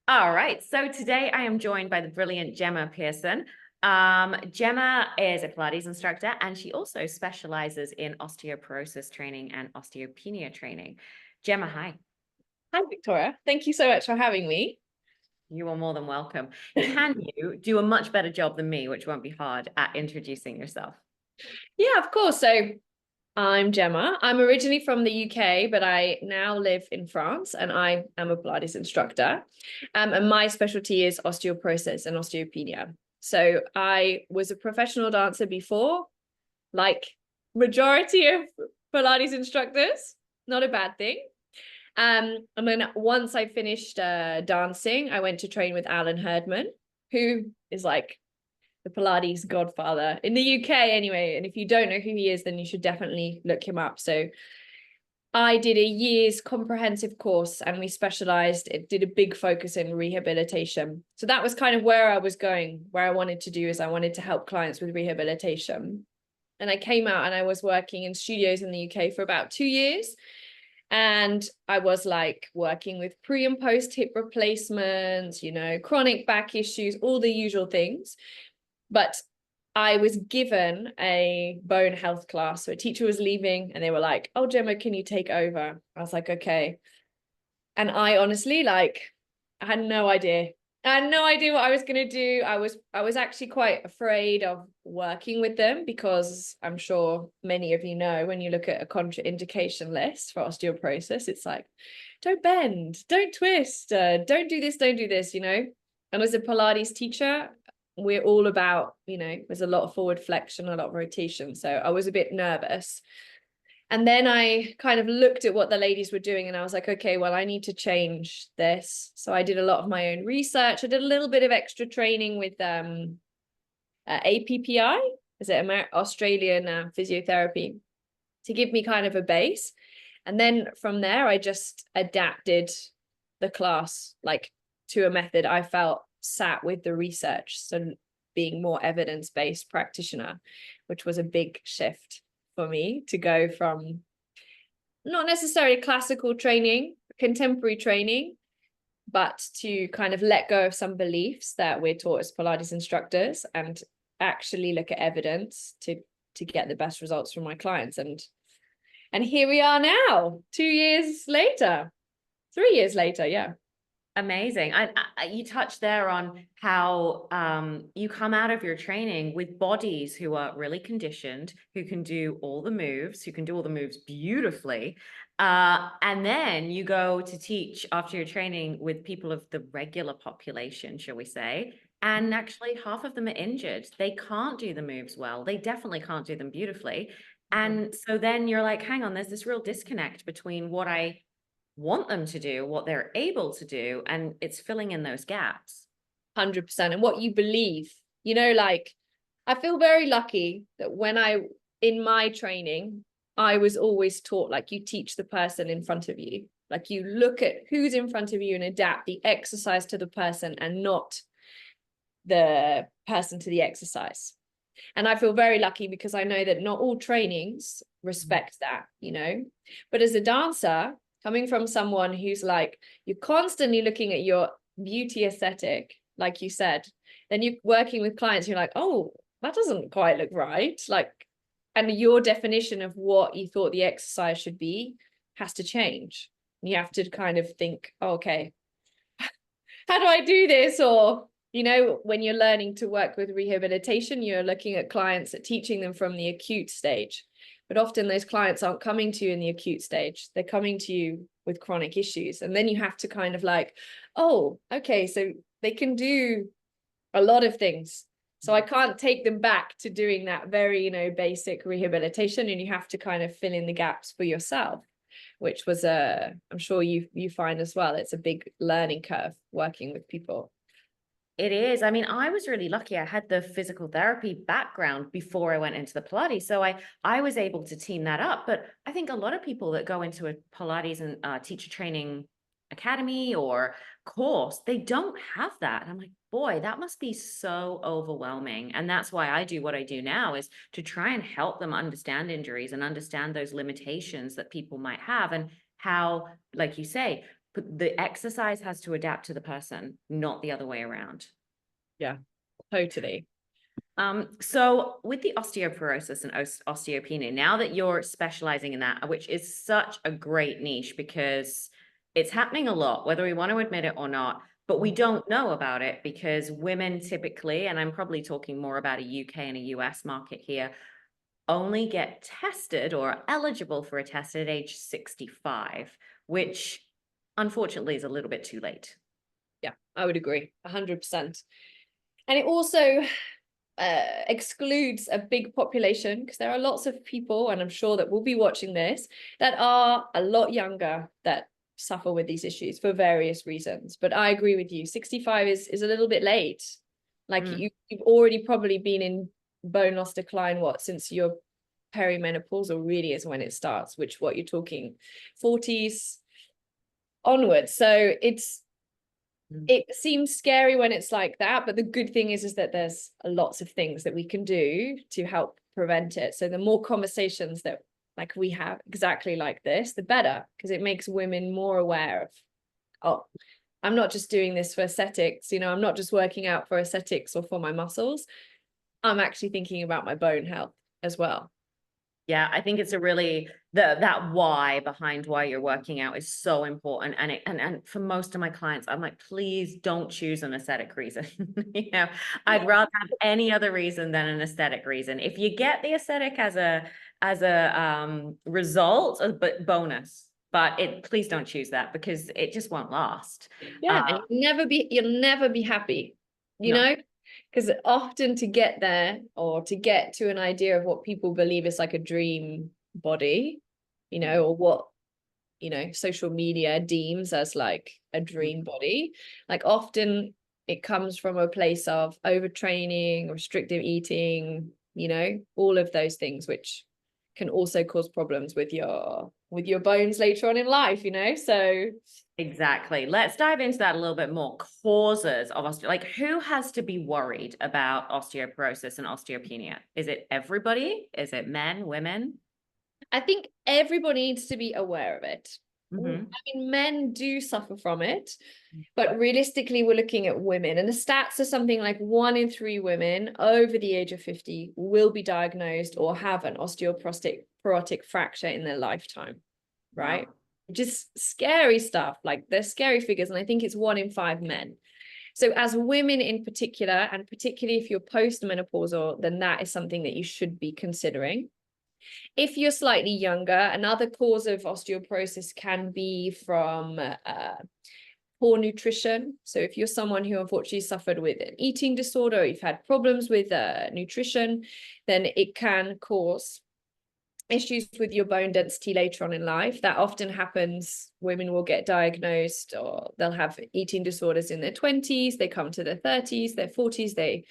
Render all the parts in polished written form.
All right. So today I am joined by the brilliant Gemma Pearson. Gemma is a Pilates instructor, and she also specializes in osteoporosis training and osteopenia training. Gemma, hi. Hi, Victoria. Thank you so much for having me. You are more than welcome. Can you do a much better job than me, which won't be hard, at introducing yourself? Yeah, of course. So I'm Gemma. I'm originally from the UK, but I now live in France and I am a Pilates instructor. And my specialty is osteoporosis and osteopenia. So I was a professional dancer before, like majority of Pilates instructors, not a bad thing. And then once I finished dancing, I went to train with Alan Herdman, who is like the Pilates godfather in the UK anyway. And if you don't know who he is, then you should definitely look him up. So I did a year's comprehensive course and we specialized, it did a big focus in rehabilitation. So that was kind of where I was going, where I wanted to do is I wanted to help clients with rehabilitation. And I came out and I was working in studios in the UK for about 2 years. And I was like working with pre and post hip replacements, chronic back issues, all the usual things. But I was given a bone health class. So a teacher was leaving and they were like, "Oh, Gemma, can you take over?" I was like, "Okay." And I honestly, I had no idea. I had no idea what I was going to do. I was actually quite afraid of working with them because I'm sure many of you know when you look at a contraindication list for osteoporosis, it's like, don't bend, don't twist, don't do this, don't do this, And as a Pilates teacher, we're all about, there's a lot of forward flexion, a lot of rotation. So I was a bit nervous. And then I kind of looked at what the ladies were doing and I was like, okay, well, I need to change this. So I did a lot of my own research. I did a little bit of extra training with APPI, is it Australian physiotherapy, to give me kind of a base. And then from there, I just adapted the class to a method I felt sat with the research. So being more evidence-based practitioner, which was a big shift for me to go from not necessarily classical training, contemporary training, but to kind of let go of some beliefs that we're taught as Pilates instructors and actually look at evidence to get the best results from my clients. And here we are now, 2 years later, 3 years later, yeah. Amazing. You touched there on how you come out of your training with bodies who are really conditioned, who can do all the moves, who can do all the moves beautifully. And then you go to teach after your training with people of the regular population, shall we say. And actually, half of them are injured. They can't do the moves well. They definitely can't do them beautifully. And so then you're like, hang on, there's this real disconnect between what I want them to do, what they're able to do, and it's filling in those gaps. 100%. And what you believe, I feel very lucky that in my training, I was always taught, you teach the person in front of you. You look at who's in front of you and adapt the exercise to the person and not the person to the exercise. And I feel very lucky because I know that not all trainings respect that, But as a dancer, coming from someone who's you're constantly looking at your beauty aesthetic, like you said, then you're working with clients, you're like, oh, that doesn't quite look right. And your definition of what you thought the exercise should be has to change. You have to kind of think, oh, okay, how do I do this? Or, when you're learning to work with rehabilitation, you're looking at clients at teaching them from the acute stage. But often those clients aren't coming to you in the acute stage. They're coming to you with chronic issues. And then you have to kind of oh, okay, so they can do a lot of things. So I can't take them back to doing that very, basic rehabilitation. And you have to kind of fill in the gaps for yourself, which was I'm sure you find as well. It's a big learning curve working with people. It is. I mean, I was really lucky. I had the physical therapy background before I went into the Pilates. So I was able to team that up. But I think a lot of people that go into a Pilates and teacher training academy or course, they don't have that. And I'm like, boy, that must be so overwhelming. And that's why I do what I do now, is to try and help them understand injuries and understand those limitations that people might have and how, like you say, but the exercise has to adapt to the person, not the other way around. Yeah, totally. So with the osteoporosis and osteopenia, now that you're specializing in that, which is such a great niche because it's happening a lot, whether we want to admit it or not, but we don't know about it because women typically, and I'm probably talking more about a UK and a US market here, only get tested or are eligible for a test at age 65, which unfortunately is a little bit too late. Yeah, I would agree 100%. And it also excludes a big population, because there are lots of people, and I'm sure that will be watching this, that are a lot younger that suffer with these issues for various reasons. But I agree with you, 65 is a little bit late. Like you've already probably been in bone loss decline, since your perimenopausal really is when it starts, which what you're talking 40s onwards. So it seems scary when it's like that, but the good thing is that there's lots of things that we can do to help prevent it. So the more conversations that like we have exactly like this, the better, because it makes women more aware of, oh, I'm not just doing this for aesthetics, I'm not just working out for aesthetics or for my muscles. I'm actually thinking about my bone health as well. Yeah, I think it's a really that why behind why you're working out is so important. And for most of my clients, I'm like, please don't choose an aesthetic reason. I'd rather have any other reason than an aesthetic reason. If you get the aesthetic as a result, but bonus. But please don't choose that because it just won't last. Yeah, and you'll never be happy, No. because often to get there, or to get to an idea of what people believe is like a dream body, or what social media deems as like a dream body, like often it comes from a place of overtraining, restrictive eating, all of those things, which can also cause problems with your bones later on in life, so Exactly. Let's dive into that a little bit more. Causes of who has to be worried about osteoporosis and osteopenia? Is it everybody? Is it men, women? I think everybody needs to be aware of it. Mm-hmm. I mean, men do suffer from it, but realistically, we're looking at women. And the stats are something like 1 in 3 women over the age of 50 will be diagnosed or have an osteoporotic fracture in their lifetime, right? Wow. Just scary stuff. Like they're scary figures. And I think it's 1 in 5 men. So as women in particular, and particularly if you're postmenopausal, then that is something that you should be considering. If you're slightly younger, another cause of osteoporosis can be from poor nutrition. So if you're someone who unfortunately suffered with an eating disorder, or you've had problems with nutrition, then it can cause issues with your bone density later on in life. That often happens. Women will get diagnosed, or they'll have eating disorders in their 20s, they come to their 30s, their 40s, they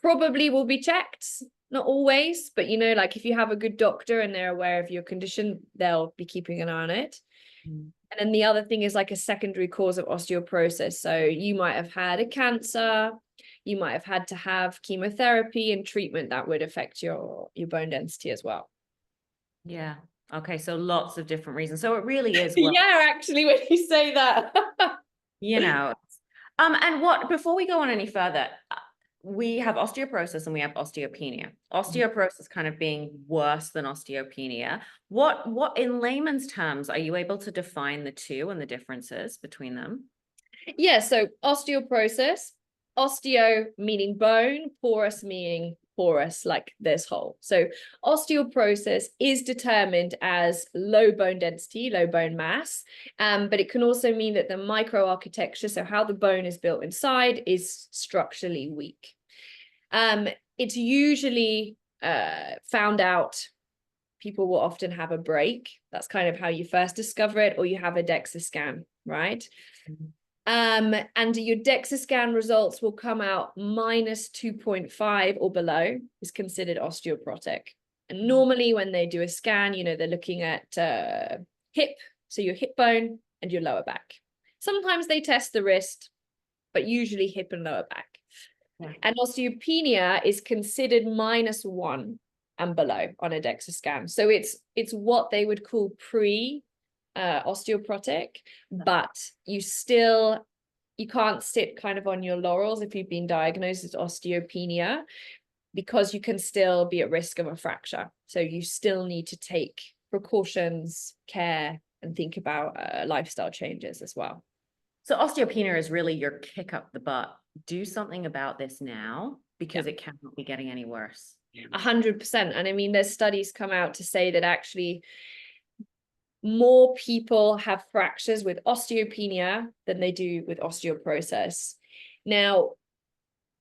probably will be checked. Not always, but like if you have a good doctor and they're aware of your condition, they'll be keeping an eye on it. And then the other thing is like a secondary cause of osteoporosis. So you might have had a cancer, you might have had to have chemotherapy and treatment that would affect your bone density as well. Yeah. Okay. So lots of different reasons. So it really is. Yeah, actually, when you say that. And before we go on any further, we have osteoporosis and we have osteopenia. Osteoporosis kind of being worse than osteopenia. What in layman's terms, are you able to define the two and the differences between them? Yeah, so osteoporosis, osteo meaning bone, porous meaning porous, like this hole. So osteoporosis is determined as low bone density, low bone mass, but it can also mean that the microarchitecture, so how the bone is built inside, is structurally weak. It's usually found out, people will often have a break. That's kind of how you first discover it, or you have a DEXA scan, right? And your DEXA scan results will come out minus 2.5 or below is considered osteoporotic. And normally when they do a scan, they're looking at hip, so your hip bone and your lower back. Sometimes they test the wrist, but usually hip and lower back. Yeah. And osteopenia is considered -1 and below on a DEXA scan. So it's what they would call pre osteoporotic, but you can't sit kind of on your laurels if you've been diagnosed as osteopenia, because you can still be at risk of a fracture. So you still need to take precautions, care, and think about lifestyle changes as well. So osteopenia is really your kick up the butt. Do something about this now, because it cannot be getting any worse. 100%. And I mean, there's studies come out to say that actually more people have fractures with osteopenia than they do with osteoporosis. Now,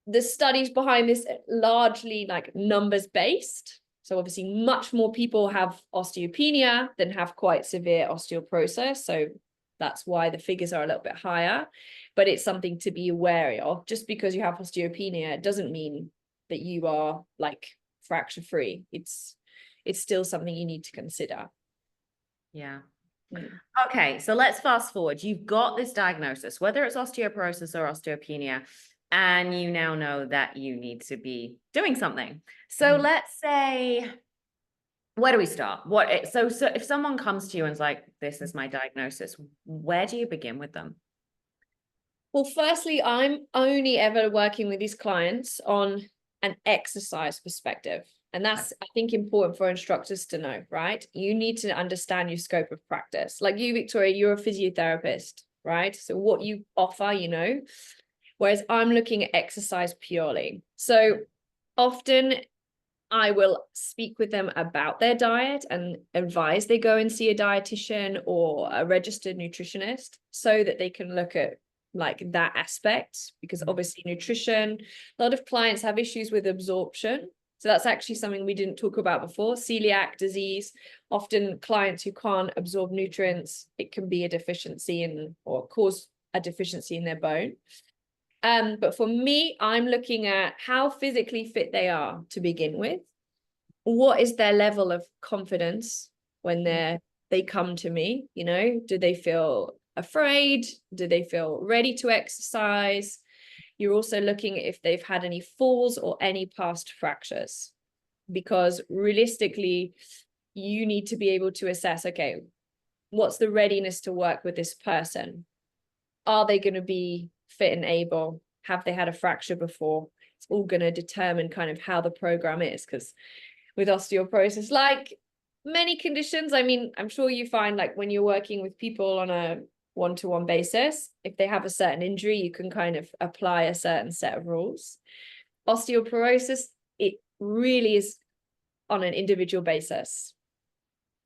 the studies behind this are largely like numbers based. So obviously much more people have osteopenia than have quite severe osteoporosis. So that's why the figures are a little bit higher, but it's something to be aware of. Just because you have osteopenia, it doesn't mean that you are like fracture free. It's still something you need to consider. Yeah. Okay, so let's fast forward. You've got this diagnosis, whether it's osteoporosis or osteopenia, and you now know that you need to be doing something. So let's say, where do we start? So if someone comes to you and is like, this is my diagnosis, where do you begin with them? Well, firstly, I'm only ever working with these clients on an exercise perspective. And that's, I think, important for instructors to know, right? You need to understand your scope of practice. Like you, Victoria, you're a physiotherapist, right? So what you offer, you know, whereas I'm looking at exercise purely. So often I will speak with them about their diet and advise they go and see a dietitian or a registered nutritionist so that they can look at like that aspect, because obviously nutrition, a lot of clients have issues with absorption. So that's actually something we didn't talk about before. Celiac disease, often clients who can't absorb nutrients, it can be a deficiency in or cause a deficiency in their bone. But for me, I'm looking at how physically fit they are to begin with. What is their level of confidence when they come to me? You know, do they feel afraid? Do they feel ready to exercise? You're also looking at if they've had any falls or any past fractures, because realistically, you need to be able to assess, okay, what's the readiness to work with this person? Are they going to be fit and able? Have they had a fracture before? It's all going to determine kind of how the program is, because with osteoporosis, like many conditions, I mean, I'm sure you find like when you're working with people on a one-to-one basis, if they have a certain injury, you can kind of apply a certain set of rules. Osteoporosis, it really is on an individual basis,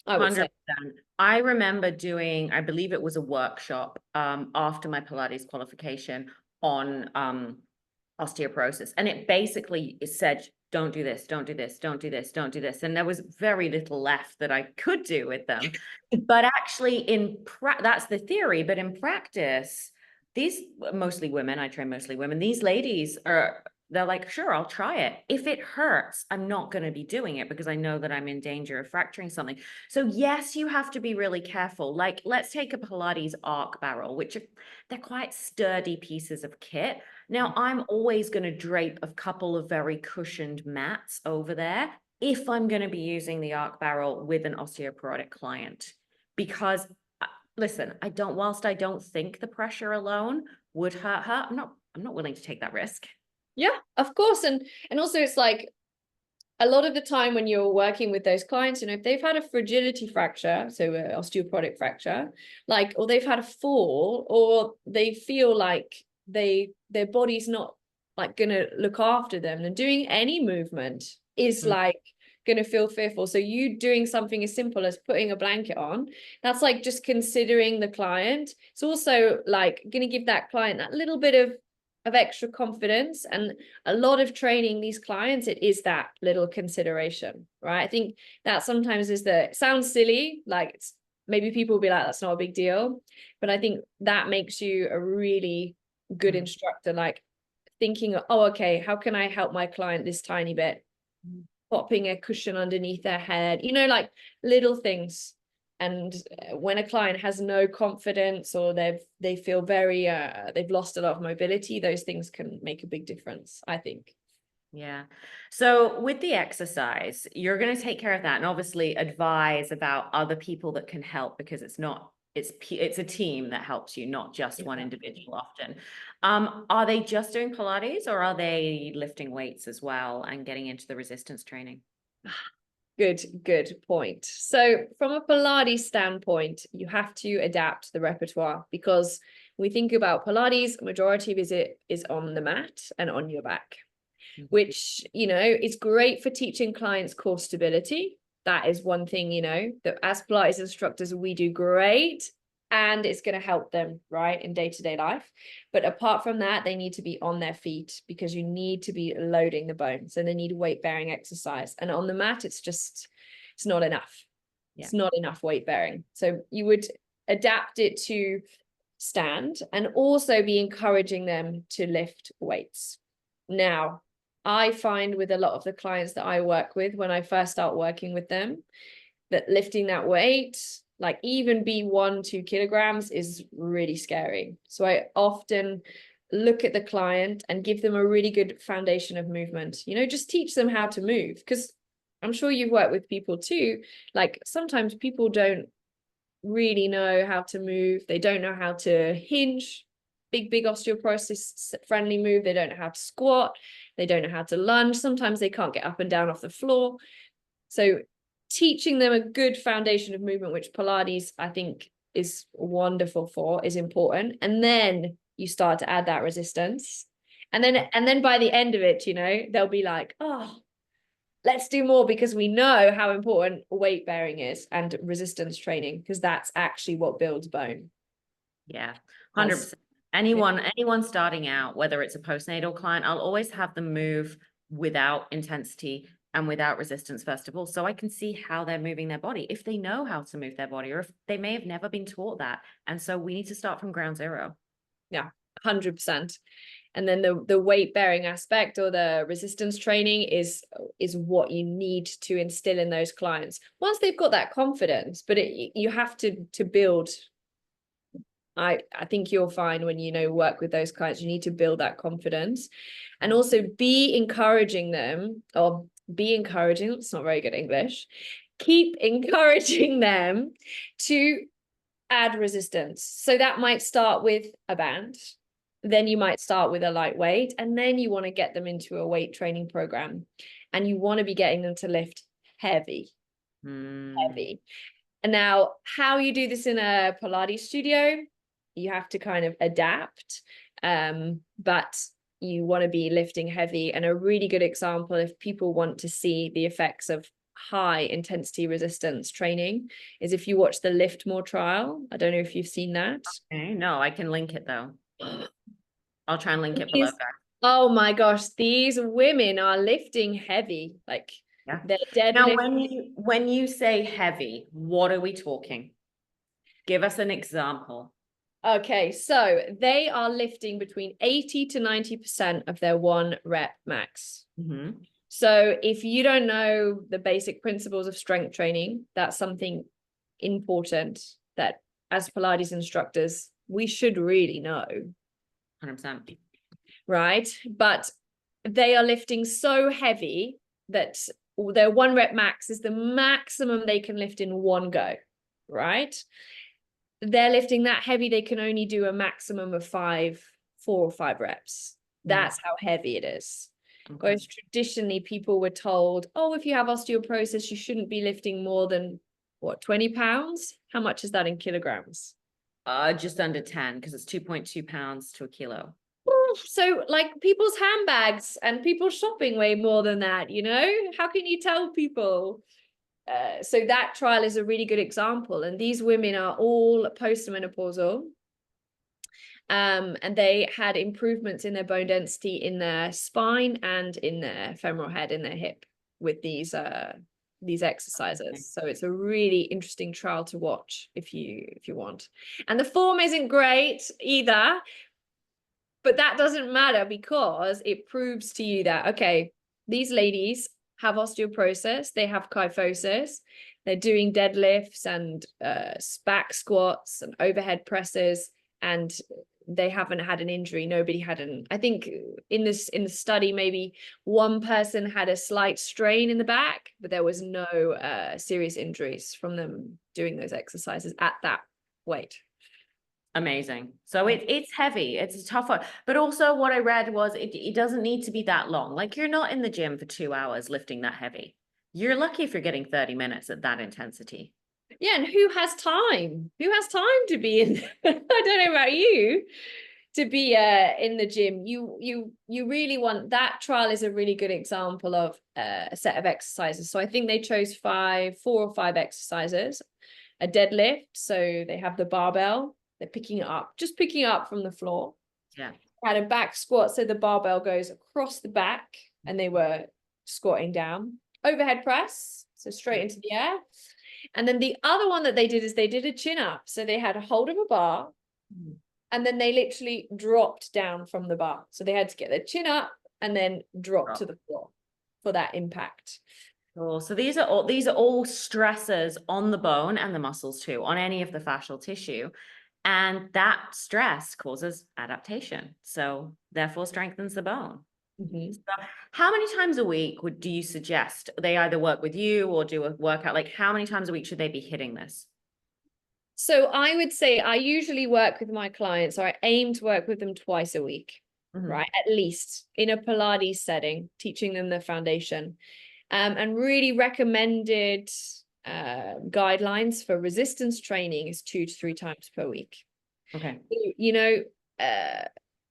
I would say. 100%. I remember doing, I believe it was a workshop after my Pilates qualification on osteoporosis. And it basically said, don't do this, don't do this, don't do this, don't do this. And there was very little left that I could do with them. But actually that's the theory, but in practice, these mostly women, I train mostly women, these ladies they're like, sure, I'll try it. If it hurts, I'm not going to be doing it because I know that I'm in danger of fracturing something. So yes, you have to be really careful. Like, let's take a Pilates arc barrel, which they're quite sturdy pieces of kit. Now, I'm always going to drape a couple of very cushioned mats over there if I'm going to be using the arc barrel with an osteoporotic client. Because, listen, whilst I don't think the pressure alone would hurt her, I'm not willing to take that risk. Yeah, of course. And also it's like a lot of the time when you're working with those clients, you know, if they've had a fragility fracture, so an osteoporotic fracture, like, or they've had a fall, or they feel like their body's not like gonna look after them, and doing any movement is like gonna feel fearful. So you doing something as simple as putting a blanket on, that's like just considering the client. It's also like gonna give that client that little bit of extra confidence. And a lot of training these clients, it is that little consideration, right? I think that sometimes it sounds silly, like maybe people will be like, that's not a big deal, but I think that makes you a really good instructor, like thinking, oh, okay, how can I help my client this tiny bit? Popping a cushion underneath their head, you know, like little things. And when a client has no confidence, or they feel very they've lost a lot of mobility, those things can make a big difference, I think. Yeah. So with the exercise, you're going to take care of that, and obviously advise about other people that can help, because it's not it's a team that helps you, not just one individual often. Are they just doing Pilates, or are they lifting weights as well and getting into the resistance training? Good point. So from a Pilates standpoint, you have to adapt the repertoire, because when we think about Pilates, majority of it is on the mat and on your back, which, you know, is great for teaching clients core stability. That is one thing, you know, that as Pilates instructors, we do great, and it's going to help them, right, in day-to-day life. But apart from that, they need to be on their feet, because you need to be loading the bones, and they need weight-bearing exercise. And on the mat, it's not enough. Yeah. It's not enough weight-bearing. So you would adapt it to stand, and also be encouraging them to lift weights. Now, I find with a lot of the clients that I work with, when I first start working with them, that lifting that weight, like even be 1-2 kilograms, is really scary. So I often look at the client and give them a really good foundation of movement, you know, just teach them how to move, because I'm sure you've worked with people too. Like sometimes people don't really know how to move. They don't know how to hinge, big osteoporosis friendly move. They don't know how to squat. They don't know how to lunge. Sometimes they can't get up and down off the floor. So teaching them a good foundation of movement, which Pilates, I think, is wonderful for, is important. And then you start to add that resistance. And then by the end of it, you know, they'll be like, oh, let's do more, because we know how important weight bearing is and resistance training, because that's actually what builds bone. Yeah, 100%. Anyone starting out, whether it's a postnatal client, I'll always have them move without intensity and without resistance, first of all, so I can see how they're moving their body, if they know how to move their body, or if they may have never been taught that. And so we need to start from ground zero. Yeah, 100%. And then the weight bearing aspect, or the resistance training, is what you need to instill in those clients once they've got that confidence. But you have to build. I think you'll find when, you know, work with those clients, you need to build that confidence, and also be encouraging them, or be encouraging. It's not very good English. Keep encouraging them to add resistance. So that might start with a band. Then you might start with a lightweight, and then you want to get them into a weight training program, and you want to be getting them to lift heavy. Heavy. And now, how you do this in a Pilates studio, you have to kind of adapt, but you want to be lifting heavy. And a really good example, if people want to see the effects of high intensity resistance training, is if you watch the LIFTMOR trial. I don't know if you've seen that. Okay, no, I can link it though. I'll try and link it below, guys. Oh my gosh, these women are lifting heavy, like they're deadlifting. Now, when you say heavy, what are we talking? Give us an example. Okay, so they are lifting between 80 to 90% of their 1 rep max. So if you don't know the basic principles of strength training, that's something important that as Pilates instructors, we should really know. 100%. Right? But they are lifting so heavy that their 1 rep max is the maximum they can lift in one go, right? They're lifting that heavy, they can only do a maximum of 4 or 5 reps. That's how heavy it is. Okay. Whereas traditionally people were told, oh, if you have osteoporosis, you shouldn't be lifting more than, what, 20 pounds? How much is that in kilograms? Just under 10, because it's 2.2 pounds to a kilo. So like people's handbags and people's shopping weigh more than that, you know? How can you tell people? So that trial is a really good example. And these women are all postmenopausal. And they had improvements in their bone density in their spine and in their femoral head, in their hip, with these exercises. So it's a really interesting trial to watch if you want. And the form isn't great either, but that doesn't matter, because it proves to you that, okay, these ladies have osteoporosis, they have kyphosis, they're doing deadlifts and back squats and overhead presses, and they haven't had an injury. Nobody had I think in the study, maybe one person had a slight strain in the back, but there was no serious injuries from them doing those exercises at that weight. Amazing. So it's heavy. It's a tough one. But also what I read was it doesn't need to be that long. Like you're not in the gym for 2 hours lifting that heavy. You're lucky if you're getting 30 minutes at that intensity. Yeah, and who has time? Who has time to be in? I don't know about you, to be in the gym. You really want that. Trial is a really good example of a set of exercises. So I think they chose 4 or 5 exercises. A deadlift, so they have the barbell, they're picking it up, just picking it up from the floor. Yeah. Had a back squat, so the barbell goes across the back and they were squatting down. Overhead press, so straight into the air. And then the other one that they did is they did a chin up. So they had a hold of a bar and then they literally dropped down from the bar. So they had to get their chin up and then drop to the floor for that impact. Cool. So these are all stressors on the bone and the muscles too, on any of the fascial tissue. And that stress causes adaptation. So therefore strengthens the bone. Mm-hmm. So how many times a week do you suggest they either work with you or do a workout? Like how many times a week should they be hitting this? So I would say I usually work with my clients, or I aim to work with them twice a week, right? At least in a Pilates setting, teaching them the foundation. And really recommended guidelines for resistance training is 2 to 3 times per week. Okay. You know,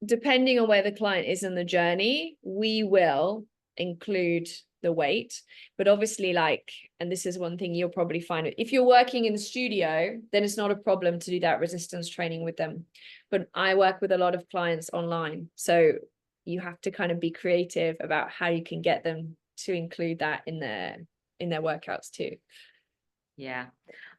depending on where the client is in the journey, we will include the weight. But obviously, like, and this is one thing you'll probably find, if you're working in the studio, then it's not a problem to do that resistance training with them. But I work with a lot of clients online. So you have to kind of be creative about how you can get them to include that in their workouts too. Yeah.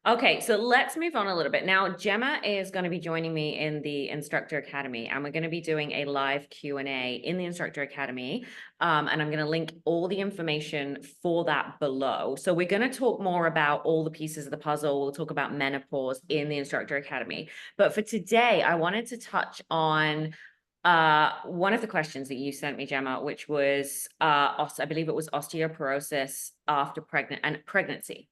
Okay, so let's move on a little bit. Now, Gemma is going to be joining me in the Instructor Academy, and we're going to be doing a live Q&A in the Instructor Academy. And I'm going to link all the information for that below. So we're going to talk more about all the pieces of the puzzle. We'll talk about menopause in the Instructor Academy. But for today, I wanted to touch on one of the questions that you sent me, Gemma, which was, I believe it was osteoporosis after pregnancy.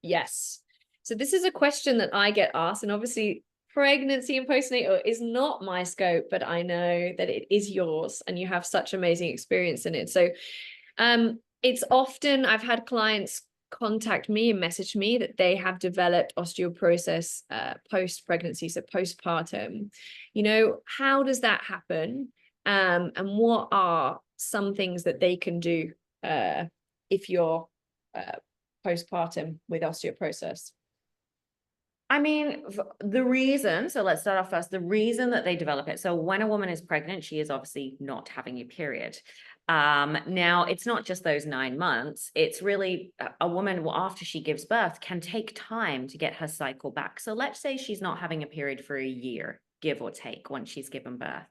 Yes. So this is a question that I get asked, and obviously pregnancy and postnatal is not my scope, but I know that it is yours and you have such amazing experience in it. So it's often, I've had clients contact me and message me that they have developed osteoporosis post-pregnancy, so postpartum. You know, how does that happen? And what are some things that they can do if you're postpartum with osteoporosis? I mean, the reason, so let's start off first, the reason that they develop it. So when a woman is pregnant, she is obviously not having a period. Now, it's not just those 9 months. It's really a woman after she gives birth can take time to get her cycle back. So let's say she's not having a period for a year, give or take, once she's given birth.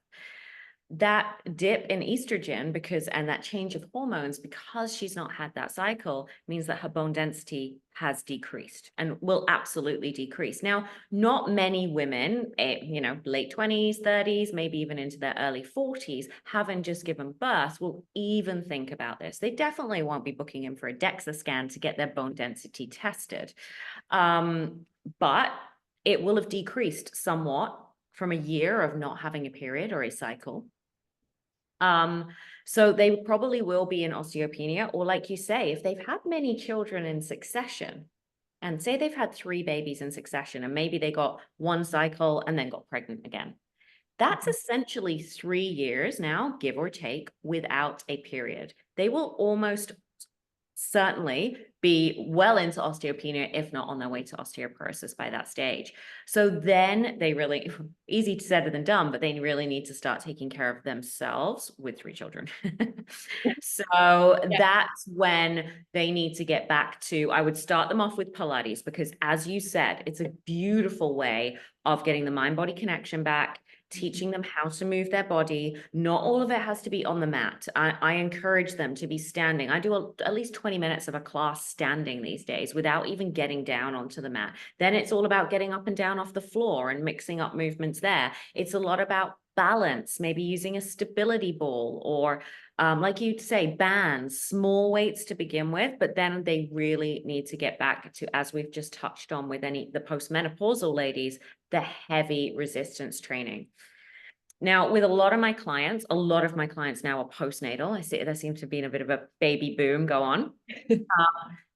That dip in estrogen and that change of hormones, because she's not had that cycle, means that her bone density has decreased and will absolutely decrease. Now, not many women, late 20s, 30s, maybe even into their early 40s, having just given birth, will even think about this. They definitely won't be booking in for a DEXA scan to get their bone density tested. But it will have decreased somewhat from a year of not having a period or a cycle. So they probably will be in osteopenia, or like you say, if they've had many children in succession, and say they've had 3 babies in succession, and maybe they got 1 cycle and then got pregnant again. That's essentially 3 years now, give or take, without a period. They will almost certainly be well into osteopenia, if not on their way to osteoporosis by that stage. So then they really, easy said than done, but they really need to start taking care of themselves with 3 children. So that's when they need to get back to, I would start them off with Pilates, because as you said, it's a beautiful way of getting the mind-body connection back, teaching them how to move their body. Not all of it has to be on the mat. I encourage them to be standing. I do at least 20 minutes of a class standing these days without even getting down onto the mat. Then it's all about getting up and down off the floor and mixing up movements there. It's a lot about balance, maybe using a stability ball, or like you'd say, bands, small weights to begin with, but then they really need to get back to, as we've just touched on with the postmenopausal ladies, the heavy resistance training. Now, with a lot of my clients now are postnatal. I see there seems to be a bit of a baby boom go on.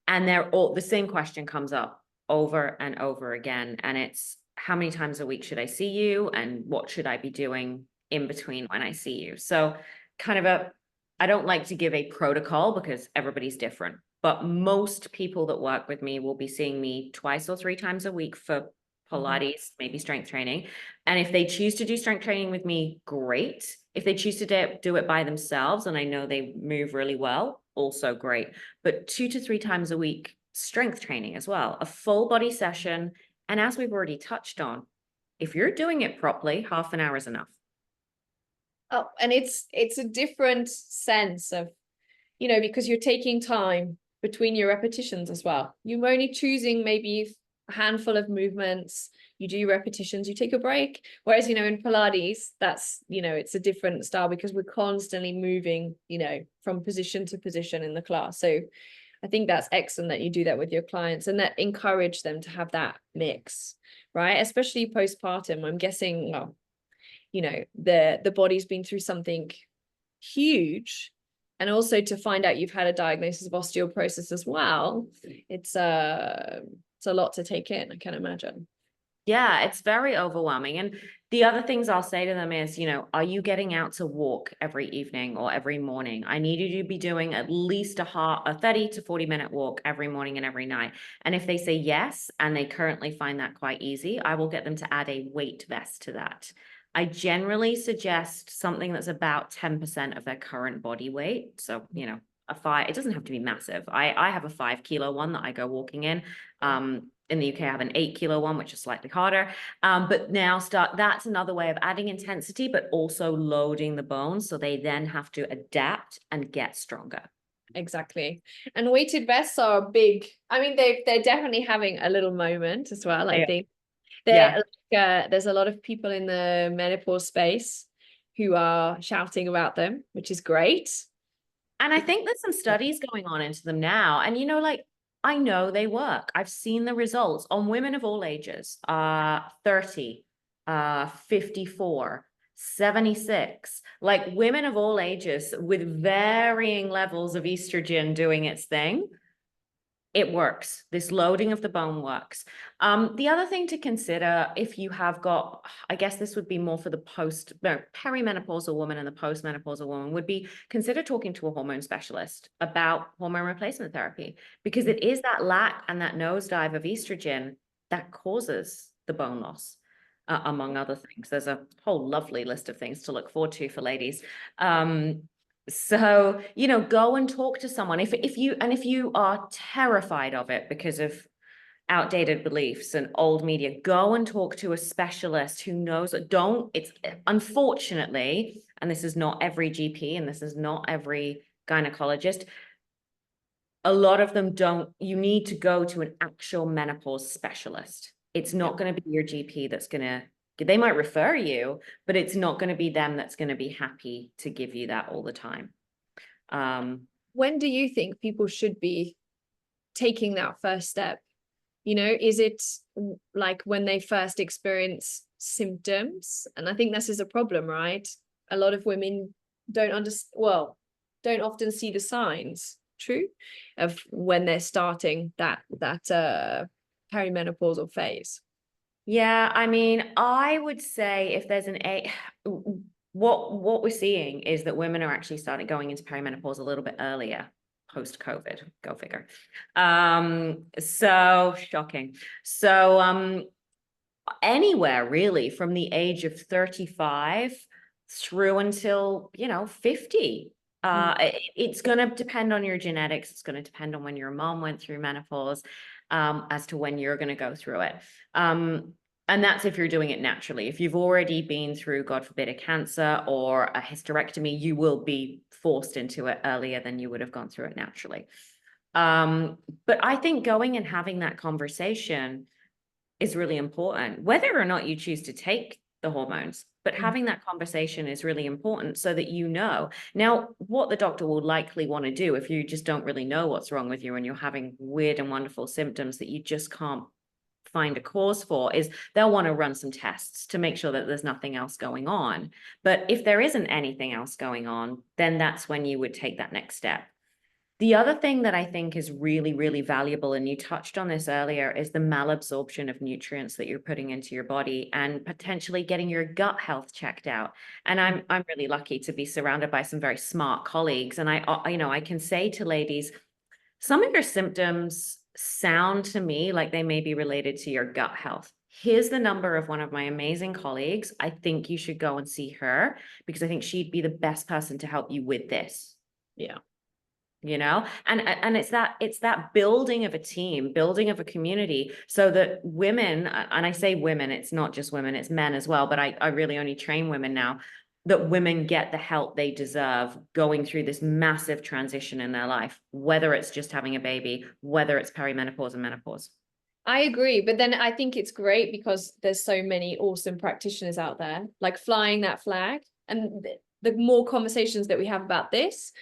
And they're all, the same question comes up over and over again. And it's, how many times a week should I see you? And what should I be doing in between when I see you? So kind of I don't like to give a protocol because everybody's different, but most people that work with me will be seeing me 2 or 3 times a week for Pilates, maybe strength training. And if they choose to do strength training with me, great. If they choose to do it by themselves, and I know they move really well, also great. But 2 to 3 times a week, strength training as well, a full body session. And as we've already touched on, if you're doing it properly, half an hour is enough. Oh, and it's a different sense of, you know, because you're taking time between your repetitions as well. You're only choosing maybe a handful of movements, you do repetitions, you take a break. Whereas, you know, in Pilates, that's, you know, it's a different style because we're constantly moving, you know, from position to position in the class. So I think that's excellent that you do that with your clients and that encourage them to have that mix, right? Especially postpartum. I'm guessing, well, you know, the body's been through something huge. And also to find out you've had a diagnosis of osteoporosis as well, it's a lot to take in, I can imagine. Yeah, it's very overwhelming. And the other things I'll say to them is, you know, are you getting out to walk every evening or every morning? I need you to be doing at least a 30 to 40-minute walk every morning and every night. And if they say yes, and they currently find that quite easy, I will get them to add a weight vest to that. I generally suggest something that's about 10% of their current body weight. So, you know, it doesn't have to be massive. I have a 5-kilo one that I go walking in. In the UK, I have an 8-kilo one, which is slightly harder. But now that's another way of adding intensity, but also loading the bones. So they then have to adapt and get stronger. Exactly. And weighted vests are big. I mean, they're definitely having a little moment as well. I think there's a lot of people in the menopause space who are shouting about them, which is great. And I think there's some studies going on into them now. And, you know, like, I know they work. I've seen the results on women of all ages, 30, 54, 76, like women of all ages with varying levels of estrogen doing its thing. It works. This loading of the bone works. The other thing to consider, if you have got, I guess this would be more for the perimenopausal woman and the postmenopausal woman, would be consider talking to a hormone specialist about hormone replacement therapy, because it is that lack and that nosedive of estrogen that causes the bone loss, among other things. There's a whole lovely list of things to look forward to for ladies. So, you know, go and talk to someone. If you are terrified of it because of outdated beliefs and old media, go and talk to a specialist who knows. It's unfortunately, and this is not every GP and this is not every gynecologist, a lot of them you need to go to an actual menopause specialist. It's not going to be your GP they might refer you, but it's not going to be them that's going to be happy to give you that all the time. When do you think people should be taking that first step? You know, is it like when they first experience symptoms? And I think this is a problem, right? A lot of women don't often see the signs, true, of when they're starting that perimenopausal phase. Yeah, I mean, I would say if there's what we're seeing is that women are actually going into perimenopause a little bit earlier post-COVID. Go figure. So shocking. So anywhere really from the age of 35 through until, you know, 50. It's going to depend on your genetics. It's going to depend on when your mom went through menopause, as to when you're going to go through it. And that's if you're doing it naturally. If you've already been through, God forbid, a cancer or a hysterectomy, you will be forced into it earlier than you would have gone through it naturally. But I think going and having that conversation is really important. Whether or not you choose to take the hormones. But Mhm. having that conversation is really important so that you know. Now, what the doctor will likely want to do if you just don't really know what's wrong with you and you're having weird and wonderful symptoms that you just can't find a cause for, is they'll want to run some tests to make sure that there's nothing else going on. But if there isn't anything else going on, then that's when you would take that next step. The other thing that I think is really, really valuable, and you touched on this earlier, is the malabsorption of nutrients that you're putting into your body and potentially getting your gut health checked out. And I'm really lucky to be surrounded by some very smart colleagues. And I can say to ladies, some of your symptoms sound to me like they may be related to your gut health. Here's the number of one of my amazing colleagues. I think you should go and see her because I think she'd be the best person to help you with this. Yeah. And it's that building of a team, building of a community, so that women, and I say women, it's not just women, it's men as well, but I really only train women now, that women get the help they deserve going through this massive transition in their life, whether it's just having a baby, whether it's perimenopause and menopause. I agree, but then I think it's great because there's so many awesome practitioners out there, like flying that flag. And the more conversations that we have about this,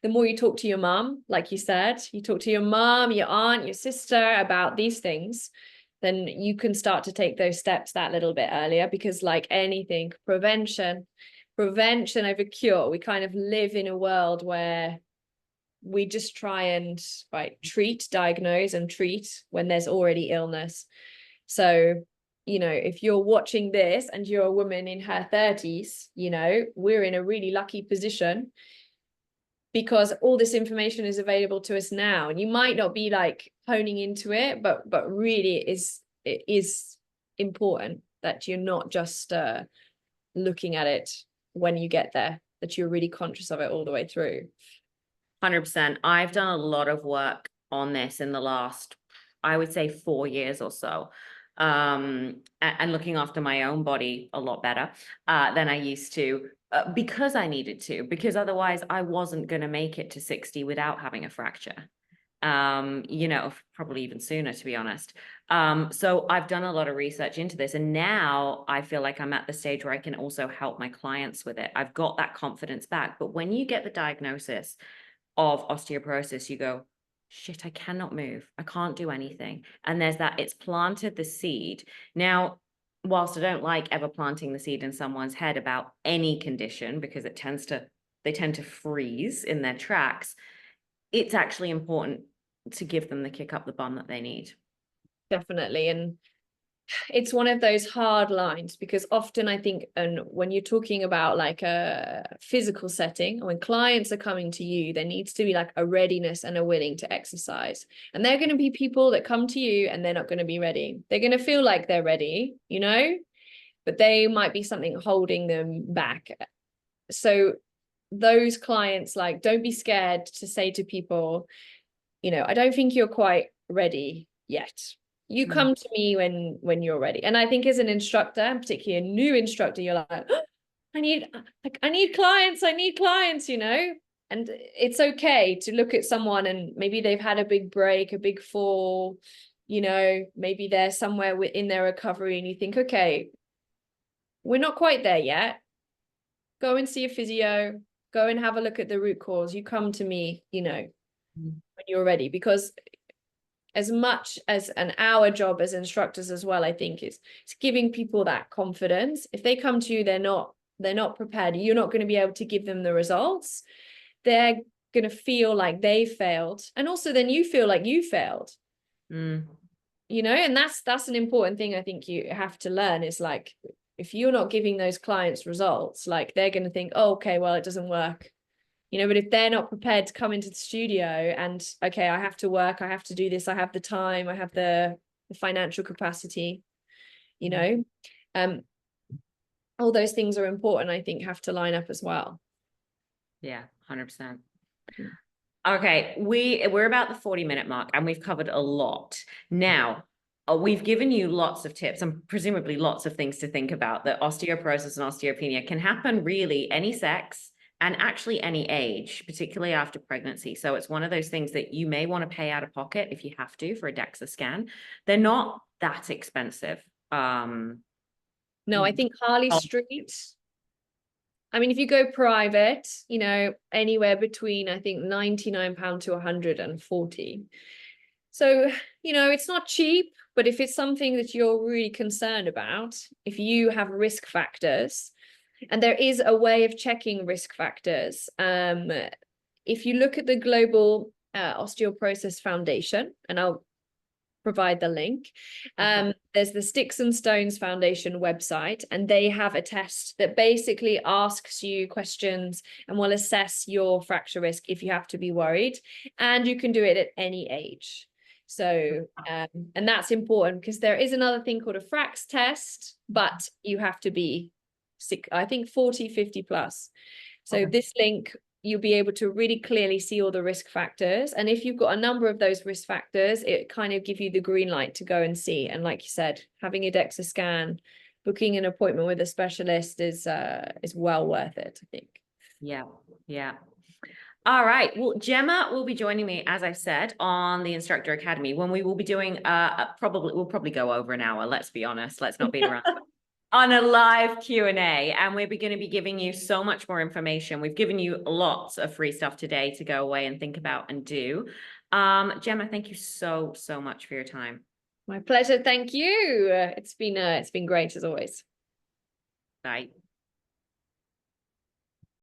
the more you talk to your mom, like you said, you talk to your mom, your aunt, your sister about these things, then you can start to take those steps that little bit earlier, because like anything, prevention over cure. We kind of live in a world where we just try and diagnose and treat when there's already illness. So, if you're watching this and you're a woman in her 30s, we're in a really lucky position because all this information is available to us now. And you might not be like honing into it, but really it is important that you're not just looking at it when you get there, that you're really conscious of it all the way through. 100%. I've done a lot of work on this in the last, I would say, 4 years or so. And looking after my own body a lot better than I used to, because I needed to, because otherwise I wasn't going to make it to 60 without having a fracture. Probably even sooner, to be honest. So I've done a lot of research into this, and now I feel like I'm at the stage where I can also help my clients with it. I've got that confidence back. But when you get the diagnosis of osteoporosis, you go, shit, I cannot move. I can't do anything. And there's that, it's planted the seed. Now, whilst I don't like ever planting the seed in someone's head about any condition, because they tend to freeze in their tracks, it's actually important to give them the kick up the bum that they need. Definitely. And it's one of those hard lines, because often I think, and when you're talking about like a physical setting, when clients are coming to you, there needs to be like a readiness and a willing to exercise. And there are going to be people that come to you and they're not going to be ready. They're going to feel like they're ready, but they might be something holding them back. So those clients, like, don't be scared to say to people, I don't think you're quite ready yet. You come to me when you're ready. And I think as an instructor, and particularly a new instructor, you're like, oh, I need clients, and it's okay to look at someone and maybe they've had a big break, a big fall, maybe they're somewhere in their recovery and you think, okay, we're not quite there yet. Go and see a physio, go and have a look at the root cause. You come to me, when you're ready, because as much as our job as instructors as well, I think it's giving people that confidence. If they come to you, they're not prepared. You're not going to be able to give them the results. They're going to feel like they failed. And also then you feel like you failed, and that's an important thing I think you have to learn, is like, if you're not giving those clients results, like they're going to think, oh, okay, well, it doesn't work. But if they're not prepared to come into the studio and, okay, I have to work, I have to do this, I have the time, I have the financial capacity, all those things are important, I think, have to line up as well. Yeah, 100%. Okay, we're about the 40-minute mark and we've covered a lot. Now, we've given you lots of tips and presumably lots of things to think about. That osteoporosis and osteopenia can happen really any sex and actually any age, particularly after pregnancy. So it's one of those things that you may want to pay out of pocket if you have to for a DEXA scan. They're not that expensive. No, I think Harley Oh. Street. I mean, if you go private, you know, anywhere between, I think, £99 to 140. So, you know, it's not cheap, but if it's something that you're really concerned about, if you have risk factors, and there is a way of checking risk factors. If you look at the Global Osteoporosis Foundation, and I'll provide the link. There's the Sticks and Stones Foundation website, and they have a test that basically asks you questions and will assess your fracture risk if you have to be worried, and you can do it at any age. So, and that's important because there is another thing called a FRAX test, but you have to be sick, I think 40, 50 plus. So this link, you'll be able to really clearly see all the risk factors. And if you've got a number of those risk factors, it kind of give you the green light to go and see. And like you said, having a DEXA scan, booking an appointment with a specialist is well worth it, I think. Yeah, yeah. All right. Well, Gemma will be joining me, as I said, on the Instructor Academy when we will be doing we'll probably go over an hour. Let's be honest. Let's not beat around. On a live Q&A, and we're going to be giving you so much more information. We've given you lots of free stuff today to go away and think about and do. Gemma, thank you so much for your time. My pleasure. Thank you. It's been great as always. Bye.